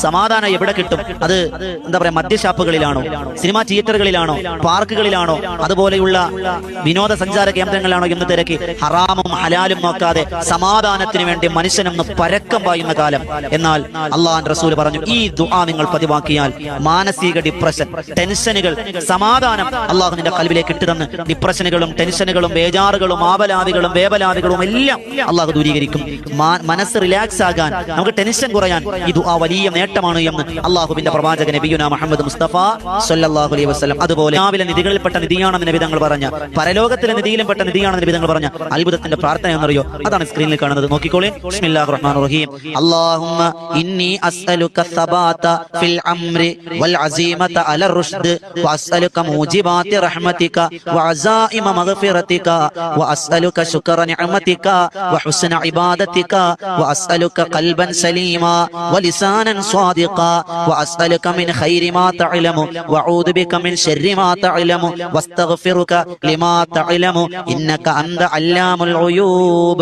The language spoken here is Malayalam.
സമാധാനം എവിടെ കിട്ടും? അത് എന്താ പറയാ, മദ്യഷാപ്പുകളിലാണോ, സിനിമാ തിയേറ്ററുകളിലാണോ, പാർക്കുകളിലാണോ, അതുപോലെയുള്ള വിനോദസഞ്ചാര കേന്ദ്രങ്ങളിലാണോ എന്ന് തിരക്കി ഹറാമും ഹലാലും നോക്കാതെ സമാധാനത്തിന് വേണ്ടി മനുഷ്യനൊന്ന് പരക്കം പായുന്ന കാലം. എന്നാൽ അള്ളാഹുവിന്റെ റസൂൽ പറഞ്ഞു, ഈ ദുആ നിങ്ങൾ പതിവാക്കിയാൽ മാനസിക ഡിപ്രഷൻ, ടെൻഷനുകൾ, സമാധാനം അള്ളാഹു നിന്റെ കൽവിലേക്ക് ഇട്ടുതന്ന് ഡിപ്രഷനുകളും ടെൻഷനുകളും ബേജാറുകളും ആവലാദികളും വേവലാദികളും എല്ലാം അള്ളാഹു ദൂരീകരിക്കും. മനസ്സ് റിലാക്സ് ആകാൻ, നമുക്ക് ടെൻഷൻ കുറയാൻ ഈ ദുആ വലിയ നേട്ടമാണ് എന്ന് അള്ളാഹുവിന്റെ പ്രവാചകൻ നബിയുനാ മുഹമ്മദ് മുസ്തഫ സ്വല്ലല്ലാഹു അലൈഹി വസല്ലം. അതുപോലെ രാവിലെ നിധികളിൽപ്പെട്ട നിധിയാണെന്ന് നബി തങ്ങൾ പറഞ്ഞ, പരലോകത്തിലെ നിധിയിലുംപ്പെട്ട നിധിയാണെന്ന് നബി തങ്ങൾ പറഞ്ഞ അത്ഭുതത്തിന്റെ പ്രാർത്ഥന എന്നറിയോ? അതാണ് സ്ക്രീനിൽ കാണുന്നത്. നോക്കിക്കോളേ. ബിസ്മില്ലാഹിർ റഹ്മാനിർ റഹീം. അല്ലാഹുമ്മ ഇന്നി അസ്അലുക സബാത ഫിൽ അംരി വൽ അസീമത അല റുഷ്ദ് വഅസ്അലുക മൂജിബാതി റഹ്മതിക വഅസായിമ മഗ്ഫിറതിക വഅസ്അലുക ശുക്ര നിഅമതിക വഹുസ്ന ഇബാദതിക വഅസ്അലുക ഖൽബൻ സലീമാ വലിസാനൻ صادقا وأسألك من خير ما تعلم وأعوذ بك من شر ما تعلم واستغفرك لما تعلم إنك أنت علام الغيوب.